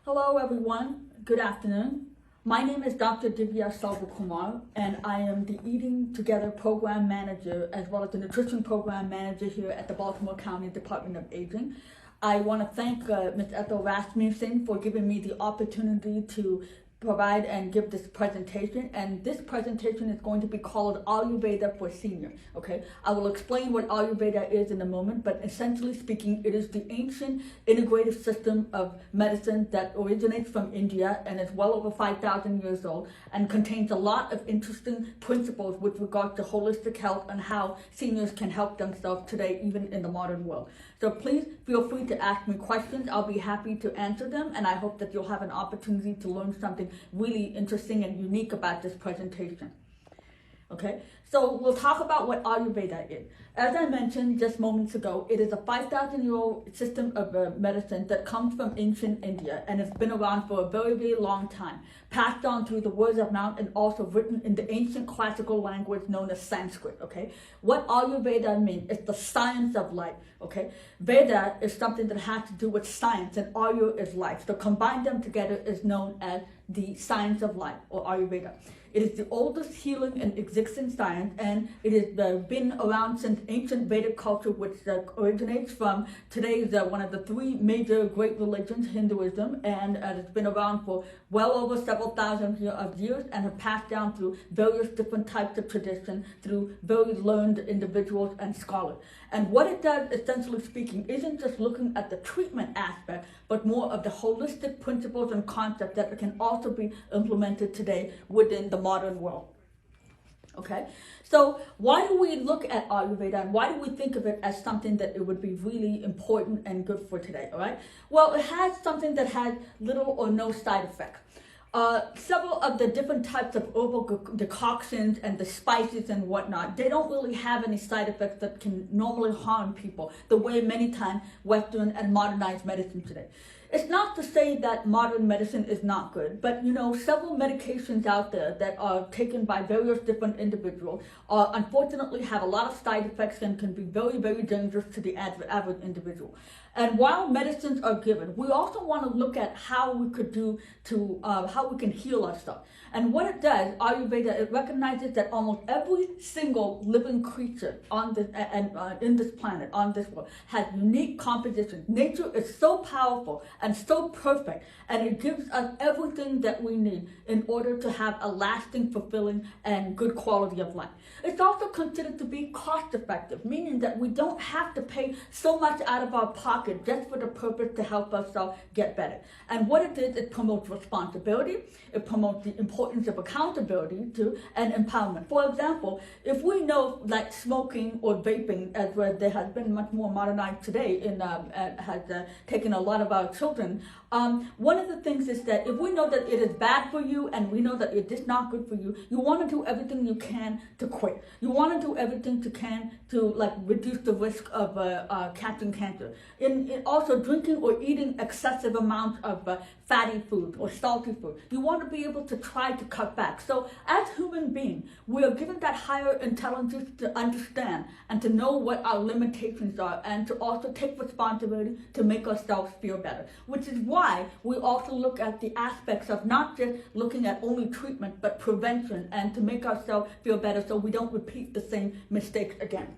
Hello everyone, good afternoon. My name is Dr. Divya Selvakumar and I am the Eating Together Program Manager as well as the Nutrition Program Manager here at the Baltimore County Department of Aging. I want to thank Ms. Ethel Rasmussen for giving me the opportunity to provide and give this presentation, and this presentation is going to be called Ayurveda for Senior. Okay, I will explain what Ayurveda is in a moment, but essentially speaking, it is the ancient integrative system of medicine that originates from India and is well over 5,000 years old and contains a lot of interesting principles with regard to holistic health and how seniors can help themselves today, even in the modern world. So please feel free to ask me questions. I'll be happy to answer them, and I hope that you'll have an opportunity to learn something really interesting and unique about this presentation. Okay, so we'll talk about what Ayurveda is. As I mentioned just moments ago, it is a 5,000-year-old system of medicine that comes from ancient India, and it's been around for a very, very long time, passed on through the words of mouth and also written in the ancient classical language known as Sanskrit. Okay, what Ayurveda means is the science of life. Okay, Veda is something that has to do with science, and Ayur is life. So combine them together is known as the science of life, or Ayurveda. It is the oldest healing and existing science, and it has been around since ancient Vedic culture, which originates from today's one of the three major great religions, Hinduism, and it's been around for well over several thousand years and have passed down through various different types of tradition through very learned individuals and scholars. And what it does, essentially speaking, isn't just looking at the treatment aspect, but more of the holistic principles and concepts that can also be implemented today within the modern world. Okay, so why do we look at Ayurveda and why do we think of it as something that it would be really important and good for today? All right, well, it has something that has little or no side effects. Several of the different types of herbal decoctions and the spices and whatnot, they don't really have any side effects that can normally harm people the way many times Western and modernized medicine today. It's not to say that modern medicine is not good, but several medications out there that are taken by various different individuals unfortunately have a lot of side effects and can be very, very dangerous to the average individual. And while medicines are given, we also want to look at how we could how we can heal ourselves. And what it does, Ayurveda, it recognizes that almost every single living creature on this in this planet, on this world, has unique compositions. Nature is so powerful and so perfect, and it gives us everything that we need in order to have a lasting, fulfilling, and good quality of life. It's also considered to be cost effective, meaning that we don't have to pay so much out of our pocket just for the purpose to help ourselves get better. And what it is, it promotes responsibility, it promotes the importance of accountability too, and empowerment. For example, if we know that smoking or vaping, as there has been much more modernized today, has taken a lot of our children, one of the things is that if we know that it is bad for you and we know that it is not good for you, you want to do everything you can to quit. You want to do everything you can to reduce the risk of catching cancer. In also drinking or eating excessive amounts of fatty food or salty food, you want to be able to try to cut back. So as human beings, we are given that higher intelligence to understand and to know what our limitations are and to also take responsibility to make ourselves feel better, which is why we also look at the aspects of not just looking at only treatment, but prevention, and to make ourselves feel better so we don't repeat the same mistakes again.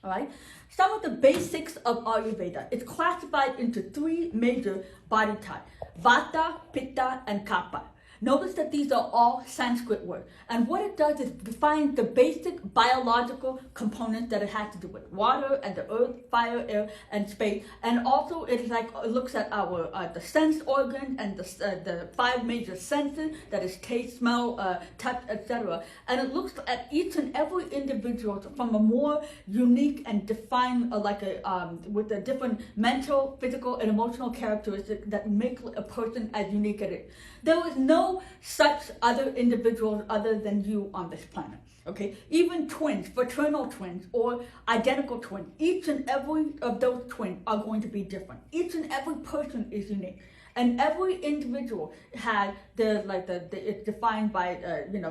All right, some of the basics of Ayurveda. It's classified into three major body types: Vata, Pitta, and Kapha. Notice that these are all Sanskrit words. And what it does is define the basic biological components that it has to do with: water and the earth, fire, air, and space. And also it looks at our the sense organs and the five major senses, that is taste, smell, touch, etc. And it looks at each and every individual from a more unique and defined, with a different mental, physical, and emotional characteristics that make a person as unique as it is. There is no such other individuals other than you on this planet. Okay, even twins, fraternal twins or identical twins, each and every of those twins are going to be different. Each and every person is unique, and every individual has it's defined by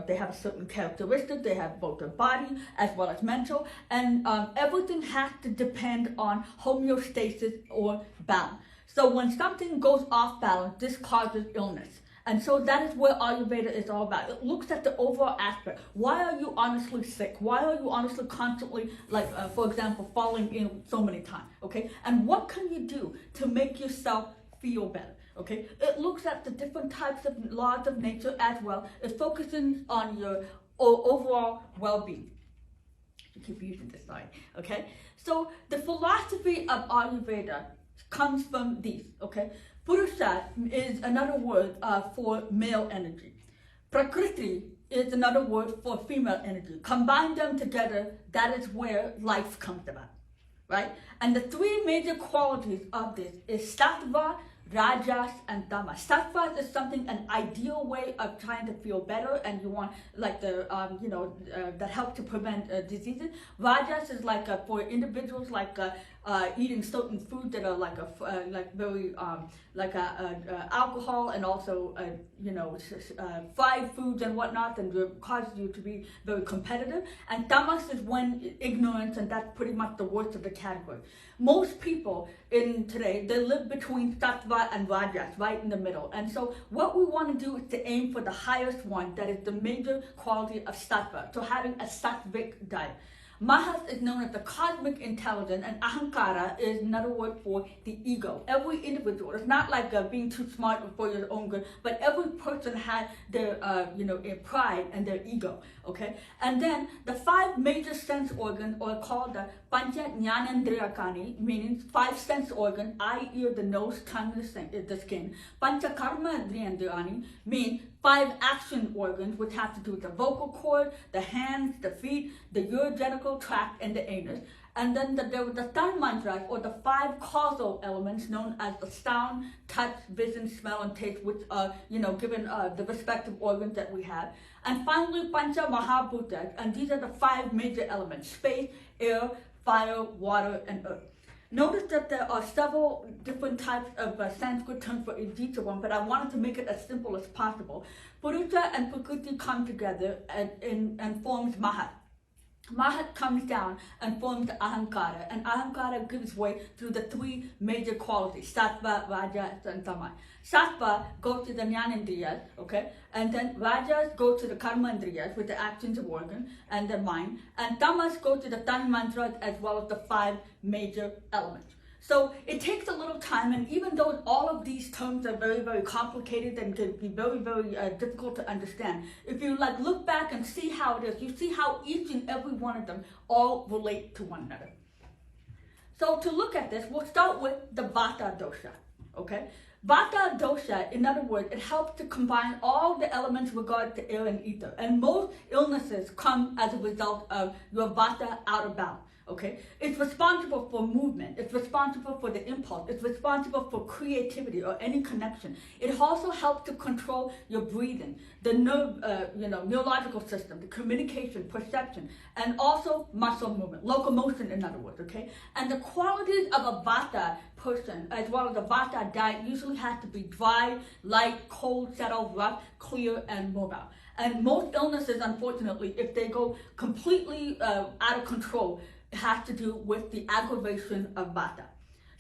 they have a certain characteristic. They have both their body as well as mental, and everything has to depend on homeostasis or balance. So when something goes off balance, this causes illness. And so that is what Ayurveda is all about. It looks at the overall aspect. Why are you honestly sick? Why are you honestly constantly, like, for example, falling ill so many times, okay? And what can you do to make yourself feel better, okay? It looks at the different types of laws of nature as well. It focuses on your overall well-being. I keep using this slide, okay? So the philosophy of Ayurveda comes from these, okay? Purusha is another word for male energy. Prakriti is another word for female energy. Combine them together, that is where life comes about, right? And the three major qualities of this is sattva, rajas, and tamas. Sattva is something, an ideal way of trying to feel better, and you want like the that helps to prevent diseases. Rajas is like for individuals like eating certain foods that are like very alcohol, and also fried foods and whatnot, and causes you to be very competitive. And tamas is when ignorance, and that's pretty much the worst of the category. Most people in today, they live between sattva and rajas, right in the middle. And so what we want to do is to aim for the highest one, that is the major quality of sattva, so having a sattvic diet. Mahas is known as the cosmic intelligence, and ahankara is another word for the ego. Every individual, it's not like being too smart for your own good, but every person has their pride and their ego, okay? And then the five major sense organs are called the pancha jnanendriyakani, meaning five sense organs: eye, ear, the nose, tongue, the skin. Pancha karma indriyakani mean five action organs, which have to do with the vocal cord, the hands, the feet, the urogenital tract, and the anus. And then there were the tan mantras, or the five causal elements known as the sound, touch, vision, smell, and taste, which are, given the respective organs that we have. And finally, pancha mahabhutas, and these are the five major elements: space, air, fire, water, and earth. Notice that there are several different types of Sanskrit terms for each one, but I wanted to make it as simple as possible. Purusha and Prakriti come together and forms Mahat. Mahat comes down and forms Ahankara, and Ahankara gives way through the three major qualities: Sattva, Rajas, and Tamas. Sattva goes to the Jnanendriyas, okay? And then Rajas go to the Karmendriyas with the actions of organ and the mind. And Tamas go to the Tan Mantras as well as the five major elements. So it takes a little time, and even though all of these terms are very, very complicated and can be very, very difficult to understand, if you look back and see how it is, you see how each and every one of them all relate to one another. So to look at this, we'll start with the Vata dosha, okay? Vata dosha, in other words, it helps to combine all the elements regarding to air and ether. And most illnesses come as a result of your Vata out of balance. Okay, it's responsible for movement. It's responsible for the impulse. It's responsible for creativity or any connection. It also helps to control your breathing, the neurological system, the communication, perception, and also muscle movement, locomotion, in other words. Okay, and the qualities of a Vata person, as well as a Vata diet, usually has to be dry, light, cold, settled, rough, clear, and mobile. And most illnesses, unfortunately, if they go completely out of control, it has to do with the aggravation of Vata.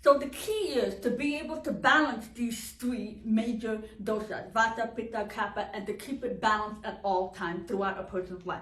So the key is to be able to balance these three major doshas, Vata, Pitta, Kapha, and to keep it balanced at all times throughout a person's life.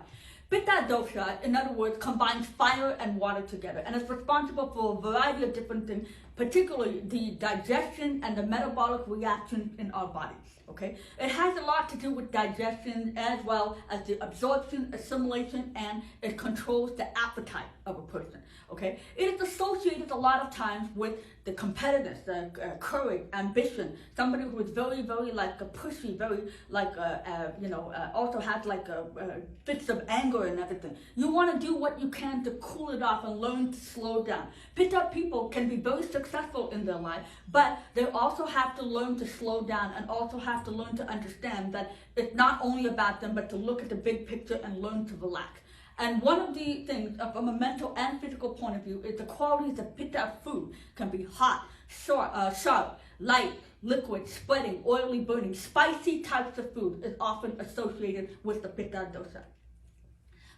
Pitta dosha, in other words, combines fire and water together, and it's responsible for a variety of different things, particularly the digestion and the metabolic reaction in our body. Okay, it has a lot to do with digestion as well as the absorption, assimilation, and it controls the appetite of a person. Okay, it is associated a lot of times with the competitiveness, the courage, ambition. Somebody who is very, very pushy, very also has fits of anger and everything. You want to do what you can to cool it off and learn to slow down. Pitta people can be very successful in their life, but they also have to learn to slow down and also have to learn to understand that it's not only about them, but to look at the big picture and learn to relax. And one of the things from a mental and physical point of view is the qualities of Pitta food can be hot, sharp, light, liquid, spreading, oily, burning. Spicy types of food is often associated with the Pitta dosha.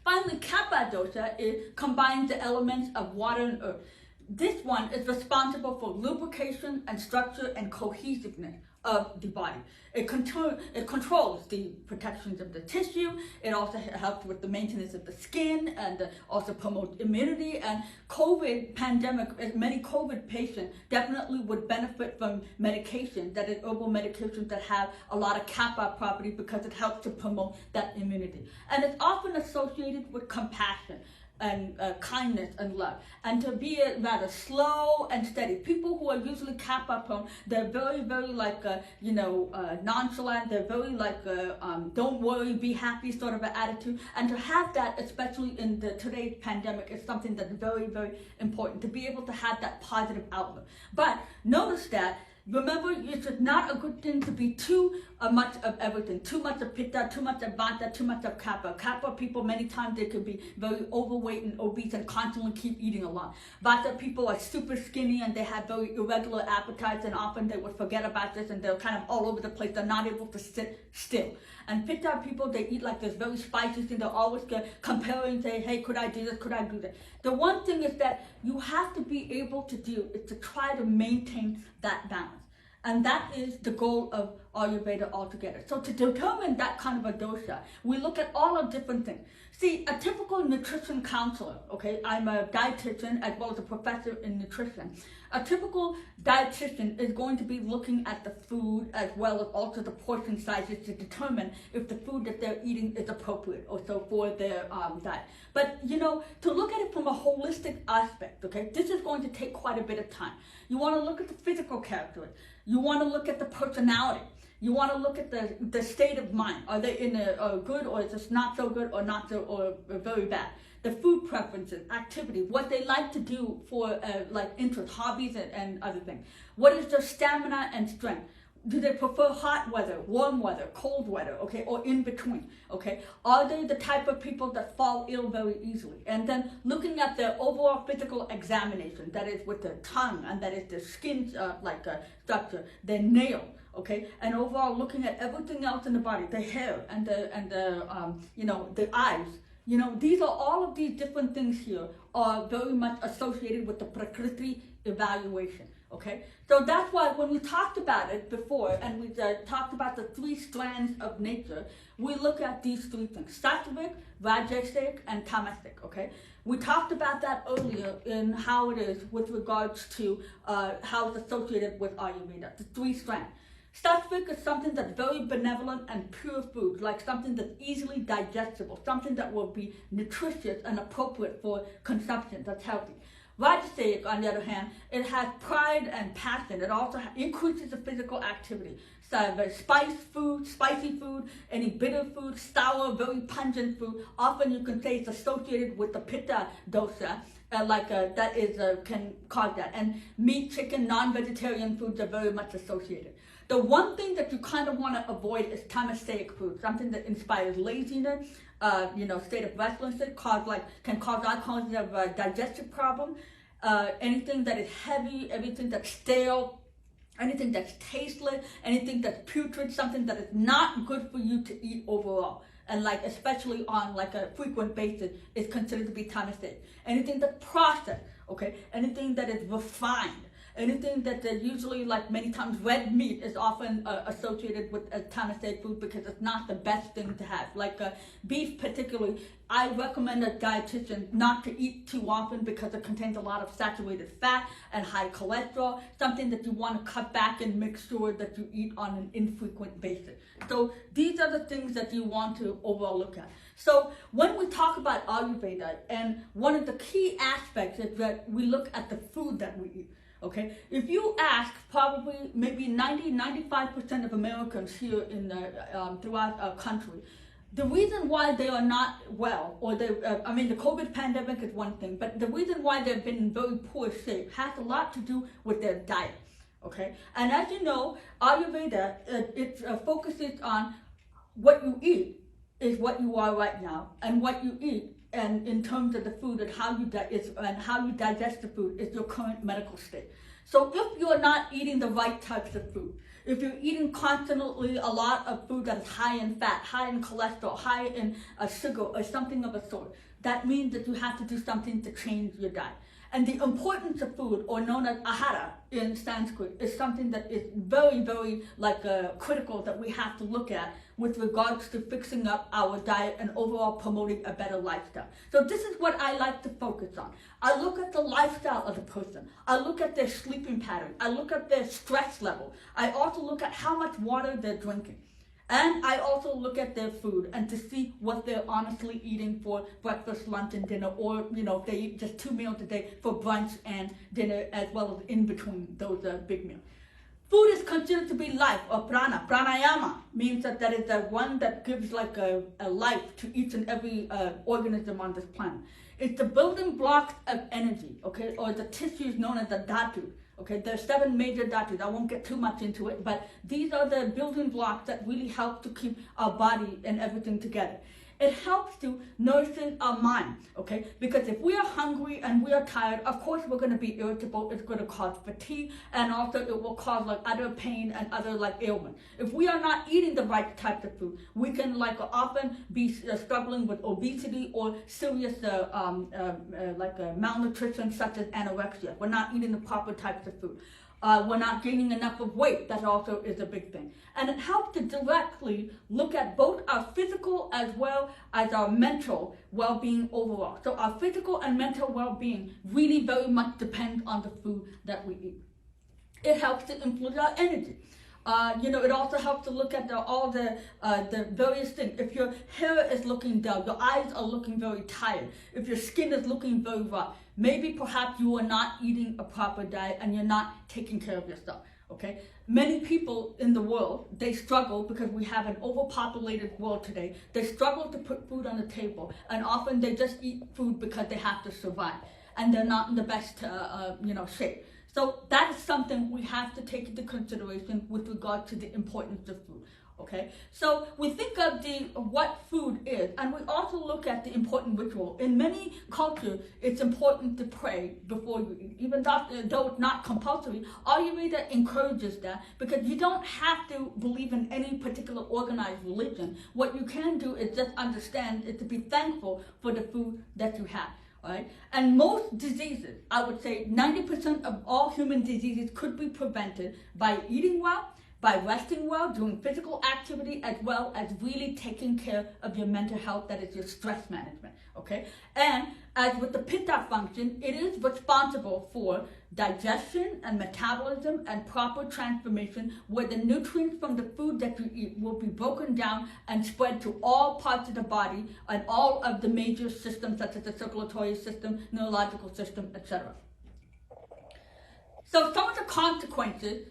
Finally, Kapha dosha combines the elements of water and earth. this one is responsible for lubrication and structure and cohesiveness of the body. It controls the protections of the tissue. It also helps with the maintenance of the skin and also promotes immunity. And COVID pandemic, many COVID patients definitely would benefit from medication, that is herbal medications that have a lot of kappa property because it helps to promote that immunity. And it's often associated with compassion and kindness and love, and to be rather slow and steady. People who are usually kappa prone, they're very, very like nonchalant. They're very like don't worry, be happy sort of an attitude. And to have that, especially in today's pandemic, is something that's very, very important, to be able to have that positive outlook. But notice that. Remember, it's not a good thing to be too much of everything. Too much of pitta, too much of vata, too much of kapha. Kapha people, many times they can be very overweight and obese and constantly keep eating a lot. Vata people are super skinny and they have very irregular appetites, and often they would forget about this and they're kind of all over the place. They're not able to sit still. And pitta people, they eat like this very spicy thing. They're always comparing, say, hey, could I do this? Could I do that? The one thing is that you have to be able to do is to try to maintain that balance. And that is the goal of Ayurveda altogether. So to determine that kind of a dosha, we look at all of different things. See, a typical nutrition counselor, okay, I'm a dietitian as well as a professor in nutrition. A typical dietitian is going to be looking at the food as well as also the portion sizes to determine if the food that they're eating is appropriate also for their diet. But, to look at it from a holistic aspect, okay, this is going to take quite a bit of time. You want to look at the physical characteristics. You want to look at the personality. You want to look at the state of mind. Are they in a good, or is this not so good, or not so, or very bad? The food preferences, activity, what they like to do for like interests, hobbies, and other things. What is their stamina and strength? Do they prefer hot weather, warm weather, cold weather, okay, or in between, okay? Are they the type of people that fall ill very easily? And then looking at their overall physical examination, that is with their tongue, and that is their skin structure, their nail, okay, and overall looking at everything else in the body, the hair and the eyes. These are all of these different things here are very much associated with the Prakriti evaluation. Okay, so that's why when we talked about it before, and we talked about the three strands of nature, we look at these three things: sattvic, rajasic, and tamasic. Okay, we talked about that earlier in how it is with regards to how it's associated with Ayurveda, the three strands. Sattvic is something that's very benevolent and pure food, like something that's easily digestible, something that will be nutritious and appropriate for consumption, that's healthy. Rajasic, on the other hand, it has pride and passion. It also increases the physical activity. So spicy food, any bitter food, sour, very pungent food. Often you can say it's associated with the pitta dosha, can cause that. And meat, chicken, non-vegetarian foods are very much associated. The one thing that you kind of want to avoid is tamasic food, something that inspires laziness, state of restlessness, can cause all kinds of digestive problems. Anything that is heavy, everything that's stale, anything that's tasteless, anything that's putrid, something that is not good for you to eat overall. And especially on a frequent basis is considered to be tamasic. Anything that's processed, okay, anything that is refined. Anything that usually, many times, red meat is often associated with tamasic food because it's not the best thing to have. Beef particularly, I recommend a dietitian not to eat too often because it contains a lot of saturated fat and high cholesterol, something that you want to cut back and make sure that you eat on an infrequent basis. So these are the things that you want to overall look at. So when we talk about Ayurveda, and one of the key aspects is that we look at the food that we eat. Okay, if you ask probably maybe 95% of Americans here in throughout our country, the reason why they are not well, or the COVID pandemic is one thing, but the reason why they've been in very poor shape has a lot to do with their diet. Okay, and as you know, Ayurveda it focuses on what you eat is what you are right now, and what you eat. And in terms of the food and how you digest the food is your current medical state. So if you're not eating the right types of food, if you're eating constantly a lot of food that is high in fat, high in cholesterol, high in sugar, or something of a sort, that means that you have to do something to change your diet. And the importance of food, or known as ahara in Sanskrit, is something that is very, very critical that we have to look at with regards to fixing up our diet and overall promoting a better lifestyle. So this is what I like to focus on. I look at the lifestyle of the person. I look at their sleeping pattern. I look at their stress level. I also look at how much water they're drinking. And I also look at their food and to see what they're honestly eating for breakfast, lunch, and dinner, or, if they eat just 2 meals a day for brunch and dinner, as well as in between those big meals. Food is considered to be life, or prana. Pranayama means that is the one that gives a life to each and every organism on this planet. It's the building blocks of energy, okay, or the tissues known as the dhatu. Okay, there's 7 major dhatus. I won't get too much into it, but these are the building blocks that really help to keep our body and everything together. It helps to nourish our mind, okay? Because if we are hungry and we are tired, of course we're going to be irritable. It's going to cause fatigue, and also it will cause other pain and other ailments. If we are not eating the right types of food, we can often be struggling with obesity or serious malnutrition, such as anorexia. We're not eating the proper types of food. We're not gaining enough of weight. That also is a big thing. And it helps to directly look at both our physical as well as our mental well-being overall. So our physical and mental well-being really very much depends on the food that we eat. It helps to influence our energy. It also helps to look at all the various things. If your hair is looking dull, your eyes are looking very tired, if your skin is looking very rough, maybe perhaps you are not eating a proper diet and you're not taking care of yourself, okay? Many people in the world, they struggle because we have an overpopulated world today. They struggle to put food on the table, and often they just eat food because they have to survive, and they're not in the best, shape. So that is something we have to take into consideration with regard to the importance of food, okay? So we think of what food is, and we also look at the important ritual. In many cultures, it's important to pray before you eat. Even though it's not compulsory, Ayurveda encourages that, because you don't have to believe in any particular organized religion. What you can do is just understand is to be thankful for the food that you have. Right? And most diseases, I would say 90% of all human diseases could be prevented by eating well, by resting well, doing physical activity, as well as really taking care of your mental health, that is your stress management, okay? And as with the pitta function, it is responsible for digestion and metabolism and proper transformation, where the nutrients from the food that you eat will be broken down and spread to all parts of the body and all of the major systems, such as the circulatory system, neurological system, etc. So some of the consequences,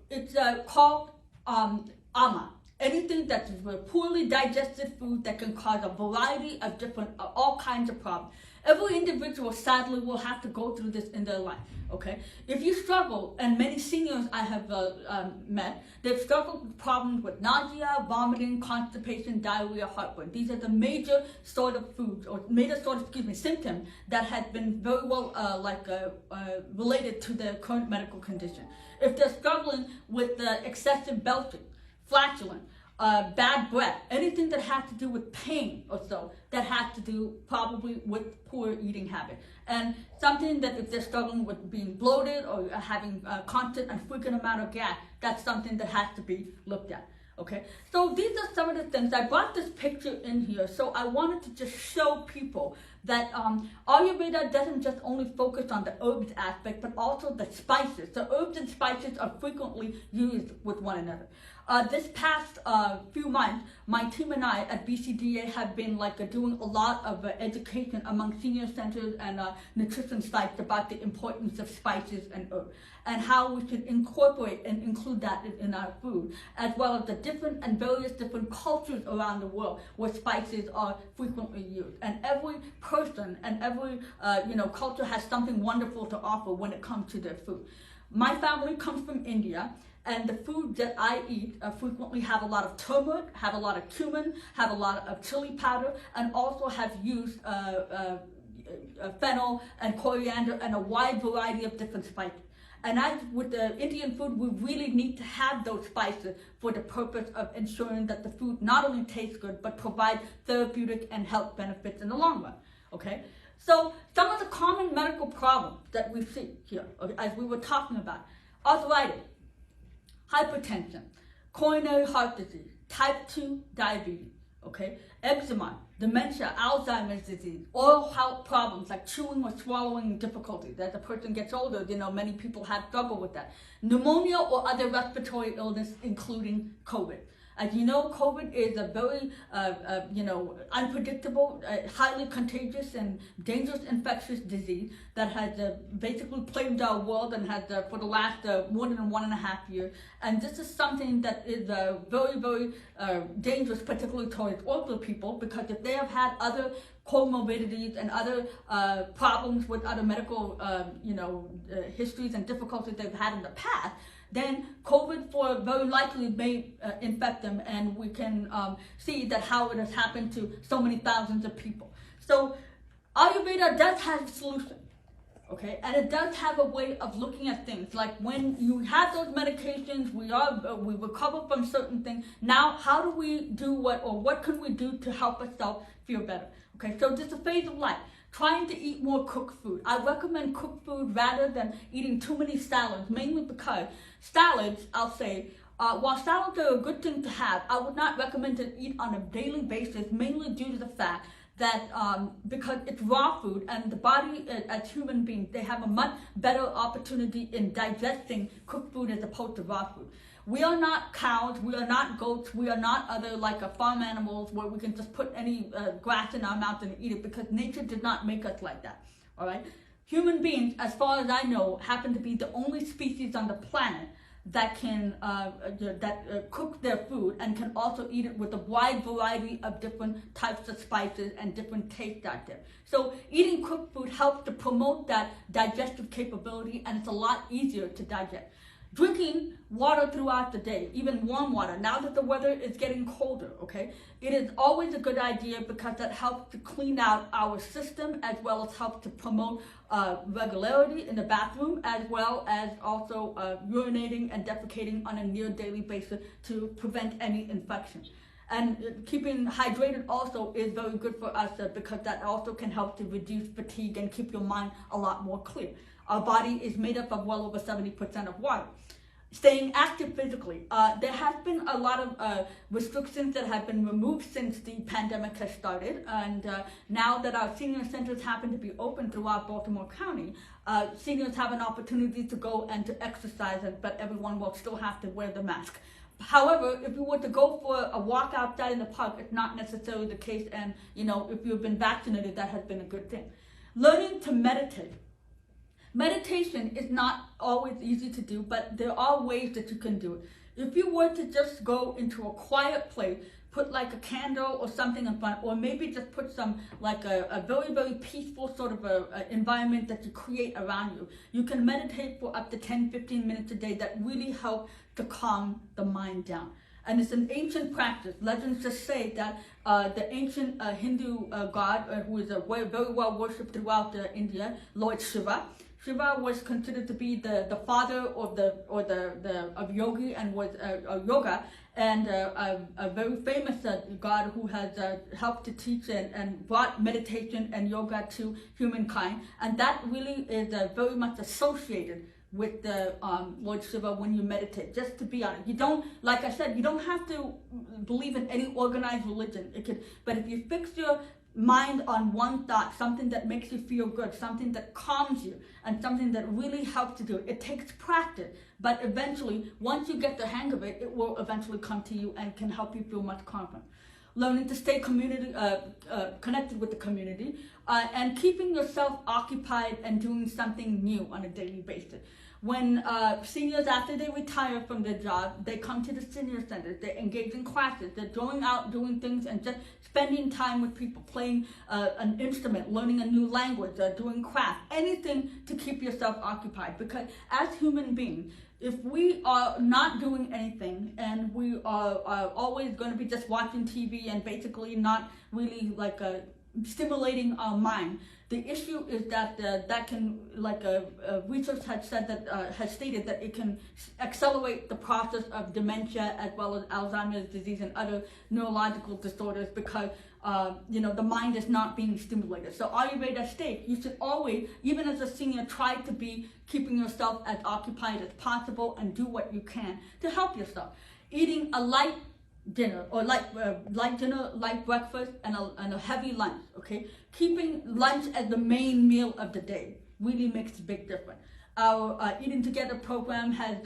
it's called ama. Anything that's poorly digested food that can cause a variety of different, all kinds of problems. Every individual, sadly, will have to go through this in their life, okay? If you struggle, and many seniors I have met, they've struggled with problems with nausea, vomiting, constipation, diarrhea, heartburn. These are the major sort of foods, or major sort of, symptoms that have been very well related to their current medical condition. If they're struggling with excessive belching, flatulence, bad breath, anything that has to do with pain or so, that has to do probably with poor eating habit. And something that if they're struggling with being bloated or having constant and frequent amount of gas, that's something that has to be looked at. Okay, so these are some of the things. I brought this picture in here, so I wanted to just show people that Ayurveda doesn't just only focus on the herbs aspect, but also the spices. The herbs and spices are frequently used with one another. This past few months, my team and I at BCDA have been doing a lot of education among senior centers and nutrition sites about the importance of spices and herbs, and how we should incorporate and include that in our food, as well as the different and various different cultures around the world where spices are frequently used. And every person and every culture has something wonderful to offer when it comes to their food. My family comes from India, and the food that I eat frequently have a lot of turmeric, have a lot of cumin, have a lot of chili powder, and also have used fennel and coriander and a wide variety of different spices. And as with the Indian food, we really need to have those spices for the purpose of ensuring that the food not only tastes good, but provides therapeutic and health benefits in the long run, okay? So some of the common medical problems that we see here, as we were talking about: arthritis, hypertension, coronary heart disease, type 2 diabetes, okay, eczema, dementia, Alzheimer's disease, oral health problems like chewing or swallowing difficulties. As a person gets older, many people have struggle with that. Pneumonia or other respiratory illness, including COVID. As you know, COVID is a very, unpredictable, highly contagious and dangerous infectious disease that has basically plagued our world and has for the last more than 1.5 years. And this is something that is very, very dangerous, particularly towards older people, because if they have had other comorbidities and other problems with other medical, histories and difficulties they've had in the past, then COVID very likely may infect them, and we can see that how it has happened to so many thousands of people. So Ayurveda does have a solution, okay, and it does have a way of looking at things. Like when you have those medications, we recover from certain things. Now, how do we do what can we do to help ourselves feel better? Okay, so this is a phase of life. Trying to eat more cooked food. I recommend cooked food rather than eating too many salads, mainly because salads, I'll say, while salads are a good thing to have, I would not recommend to eat on a daily basis, mainly due to the fact that because it's raw food, and the body, as human beings, they have a much better opportunity in digesting cooked food as opposed to raw food. We are not cows, we are not goats, we are not other farm animals where we can just put any grass in our mouth and eat it, because nature did not make us like that, all right? Human beings, as far as I know, happen to be the only species on the planet that can cook their food and can also eat it with a wide variety of different types of spices and different tastes out there. So eating cooked food helps to promote that digestive capability, and it's a lot easier to digest. Drinking water throughout the day, even warm water. Now that the weather is getting colder, okay, it is always a good idea, because that helps to clean out our system, as well as helps to promote regularity in the bathroom, as well as also urinating and defecating on a near daily basis to prevent any infection. And keeping hydrated also is very good for us, because that also can help to reduce fatigue and keep your mind a lot more clear. Our body is made up of well over 70% of water. Staying active physically. There has been a lot of restrictions that have been removed since the pandemic has started, and now that our senior centers happen to be open throughout Baltimore County, seniors have an opportunity to go and to exercise, but everyone will still have to wear the mask. However, if you were to go for a walk outside in the park, it's not necessarily the case, and if you've been vaccinated, that has been a good thing. Learning to meditate. Meditation is not always easy to do, but there are ways that you can do it. If you were to just go into a quiet place, put a candle or something in front, or maybe just put some a very, very peaceful sort of a environment that you create around you. You can meditate for up to 10-15 minutes a day. That really helps to calm the mind down. And it's an ancient practice. Legends just say that the ancient Hindu god, who is very well worshipped throughout India, Lord Shiva. Shiva was considered to be the father of yogi, and was yoga, and a very famous god who has helped to teach and brought meditation and yoga to humankind. And that really is very much associated with the Lord Shiva when you meditate. Just to be honest, you don't, like I said, you don't have to believe in any organized religion. But if you fix your mind on one thought, something that makes you feel good, something that calms you, and something that really helps to do it. It takes practice, but eventually, once you get the hang of it, it will eventually come to you and can help you feel much calmer. Learning to stay connected with the community, and keeping yourself occupied and doing something new on a daily basis. When seniors, after they retire from their job, they come to the senior centers, they engage in classes, they're going out doing things and just spending time with people, playing an instrument, learning a new language, doing craft, anything to keep yourself occupied. Because as human beings, if we are not doing anything and we are always going to be just watching TV and basically not really stimulating our mind, the issue is that that can, research has said that has stated that it can accelerate the process of dementia, as well as Alzheimer's disease and other neurological disorders, because the mind is not being stimulated. So Ayurveda states you should always, even as a senior, try to be keeping yourself as occupied as possible and do what you can to help yourself. Eating a light dinner or light dinner, light breakfast, and a heavy lunch. Okay, keeping lunch as the main meal of the day really makes a big difference. Our Eating Together program has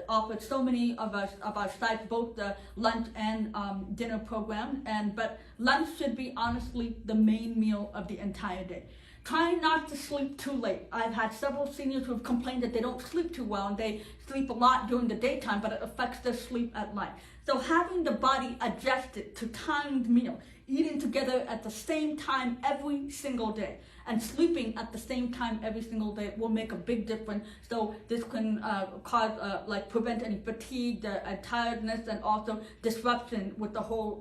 offered so many of our sites, both the lunch and dinner program, but lunch should be honestly the main meal of the entire day. Try not to sleep too late. I've had several seniors who have complained that they don't sleep too well and they sleep a lot during the daytime, but it affects their sleep at night. So having the body adjusted to timed meal, eating together at the same time every single day, and sleeping at the same time every single day will make a big difference. So this can prevent any fatigue, tiredness, and also disruption with the whole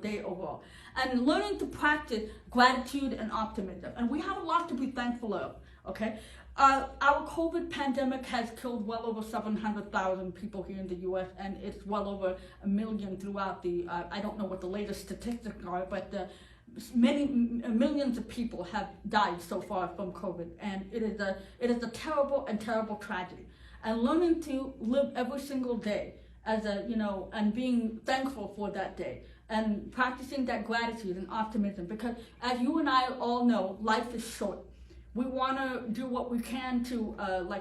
day overall. And learning to practice gratitude and optimism. And we have a lot to be thankful of. Okay. Our COVID pandemic has killed well over 700,000 people here in the U.S. and it's well over 1 million throughout the. I don't know what the latest statistics are, but many millions of people have died so far from COVID, and it is a terrible tragedy. And learning to live every single day as and being thankful for that day, and practicing that gratitude and optimism, because as you and I all know, life is short. We want to do what we can to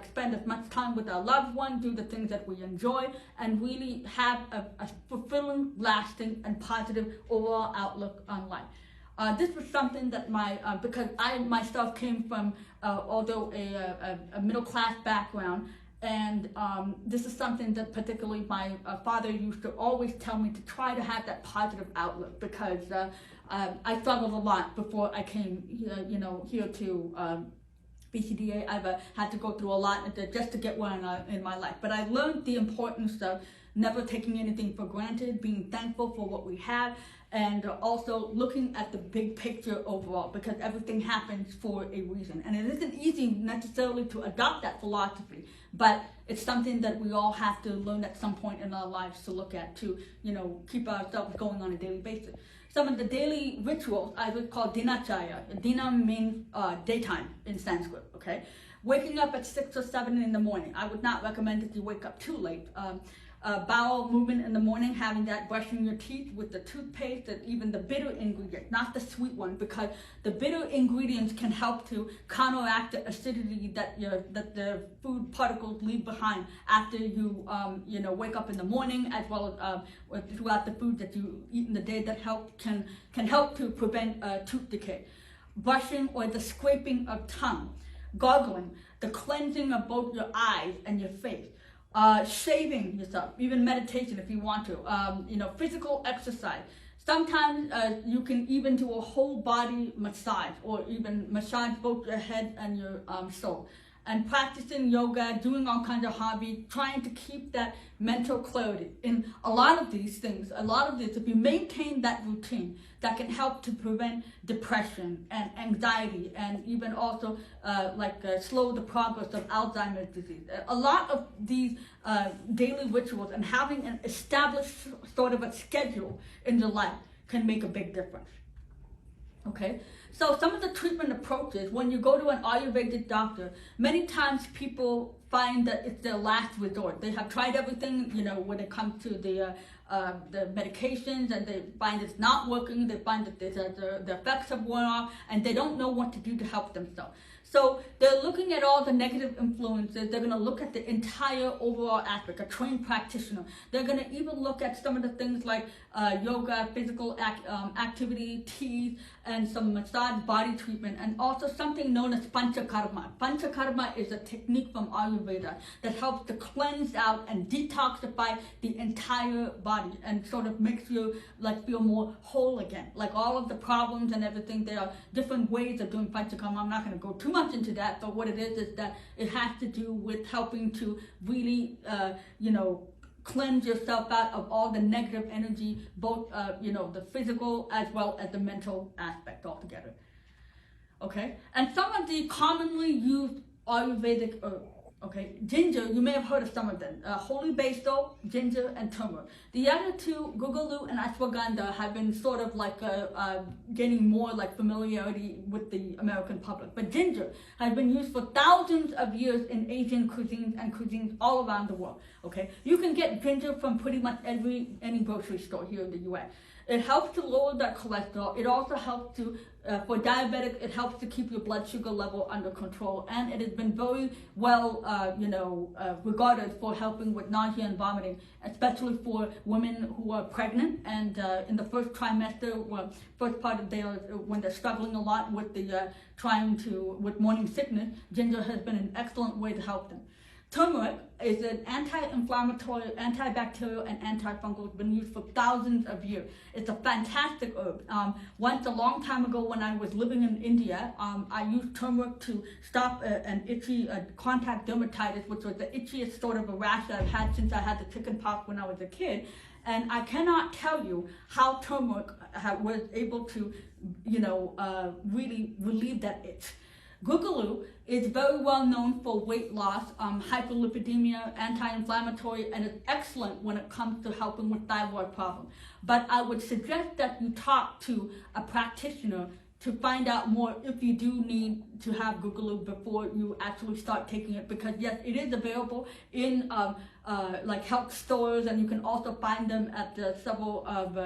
spend as much time with our loved ones, do the things that we enjoy, and really have a fulfilling, lasting, and positive overall outlook on life. This was something that because I myself came from, although a middle class background, and this is something that particularly my father used to always tell me to try to have that positive outlook, because I struggled a lot before I came here to BCDA. I've had to go through a lot just to get where I'm in my life. But I learned the importance of never taking anything for granted, being thankful for what we have, and also looking at the big picture overall, because everything happens for a reason. And it isn't easy necessarily to adopt that philosophy, but it's something that we all have to learn at some point in our lives to look at, to keep ourselves going on a daily basis. Some of the daily rituals I would call dinacharya. Dina means daytime in Sanskrit, okay? Waking up at 6 or 7 in the morning. I would not recommend that you wake up too late. Bowel movement in the morning, having that, brushing your teeth with the toothpaste, and even the bitter ingredient, not the sweet one, because the bitter ingredients can help to counteract the acidity that the food particles leave behind after you wake up in the morning, as well as throughout the food that you eat in the day, that can help to prevent tooth decay. Brushing or the scraping of tongue, gargling, the cleansing of both your eyes and your face. Shaving yourself, even meditation if you want to, physical exercise. Sometimes you can even do a whole body massage, or even massage both your head and your soul. And practicing yoga, doing all kinds of hobbies, trying to keep that mental clarity. In a lot of these things, if you maintain that routine, that can help to prevent depression and anxiety, and even also slow the progress of Alzheimer's disease. A lot of these daily rituals and having an established sort of a schedule in your life can make a big difference. Okay, so some of the treatment approaches, when you go to an Ayurvedic doctor, many times people find that it's their last resort. They have tried everything, when it comes to the medications, and they find it's not working. They find that the effects have worn off, and they don't know what to do to help themselves. So they're looking at all the negative influences. They're going to look at the entire overall aspect, a trained practitioner. They're going to even look at some of the things like yoga, physical activity, teas, and some massage body treatment, and also something known as panchakarma. Panchakarma is a technique from Ayurveda that helps to cleanse out and detoxify the entire body, and sort of makes you feel more whole again. Like all of the problems and everything, there are different ways of doing panchakarma. I'm not going to go too much into that, but what it is that it has to do with helping to really, cleanse yourself out of all the negative energy, both, the physical as well as the mental aspect altogether. Okay, and some of the commonly used Ayurvedic Okay, ginger, you may have heard of some of them. Holy basil, ginger, and turmeric. The other two, guggulu and ashwagandha, have been sort of like gaining more like familiarity with the American public. But ginger has been used for thousands of years in Asian cuisines and cuisines all around the world. Okay, you can get ginger from pretty much any grocery store here in the U.S. It helps to lower that cholesterol. It also helps to, for diabetic, it helps to keep your blood sugar level under control. And it has been very well, regarded for helping with nausea and vomiting, especially for women who are pregnant and in the first trimester, first part of their, when they're struggling a lot with the with morning sickness. Ginger has been an excellent way to help them. Turmeric is an anti-inflammatory, antibacterial, and antifungal. It's been used for thousands of years. It's a fantastic herb. Once a long time ago when I was living in India, I used turmeric to stop an itchy contact dermatitis, which was the itchiest sort of a rash that I've had since I had the chicken pox when I was a kid. And I cannot tell you how turmeric was able to, really relieve that itch. Guggulu is very well known for weight loss, hyperlipidemia, anti-inflammatory, and it's excellent when it comes to helping with thyroid problems. But I would suggest that you talk to a practitioner to find out more if you do need to have guggulu before you actually start taking it, because yes, it is available in like health stores, and you can also find them at several of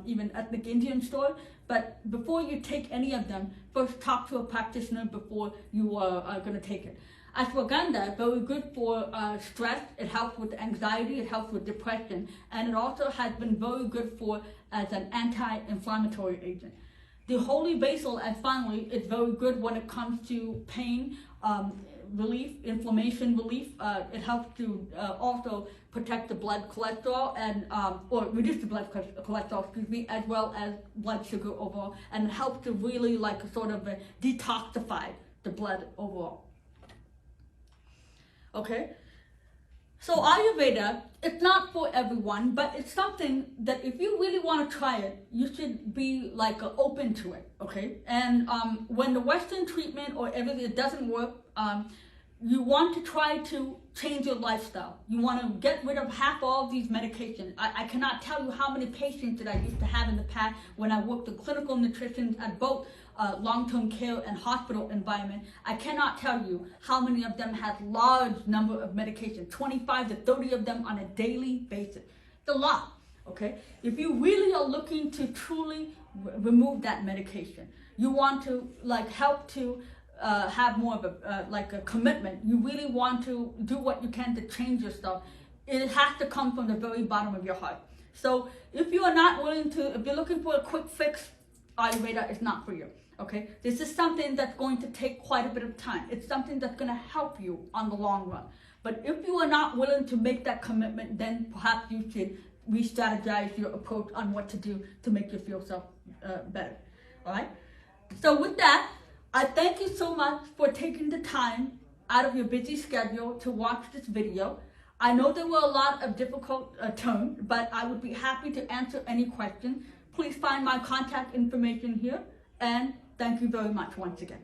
even ethnic Indian stores. But before you take any of them, first talk to a practitioner before you are going to take it. Ashwagandha, very good for stress. It helps with anxiety, it helps with depression, and it also has been very good for as an anti-inflammatory agent. The holy basil, and finally, is very good when it comes to pain relief, inflammation relief. It helps to also protect the blood cholesterol and or reduce the blood cholesterol, as well as blood sugar overall, and it helps to really like sort of detoxify the blood overall. Okay. So Ayurveda, it's not for everyone, but it's something that if you really want to try it, you should be like open to it, okay? And when the Western treatment or everything doesn't work, you want to try to change your lifestyle. You want to get rid of half all of these medications. I cannot tell you how many patients that I used to have in the past when I worked in clinical nutrition at both long-term care and hospital environment. I cannot tell you how many of them had large number of medications, 25 to 30 of them on a daily basis. It's a lot, okay? If you really are looking to truly remove that medication, you want to like help to have more of a commitment. You really want to do what you can to change yourself. It has to come from the very bottom of your heart. So if you are not willing to, if you're looking for a quick fix, Ayurveda is not for you. Okay, this is something that's going to take quite a bit of time. It's something that's going to help you on the long run. But if you are not willing to make that commitment, then perhaps you should re-strategize your approach on what to do to make yourself better. All right. So with that, I thank you so much for taking the time out of your busy schedule to watch this video. I know there were a lot of difficult terms, but I would be happy to answer any questions. Please find my contact information here, and thank you very much once again.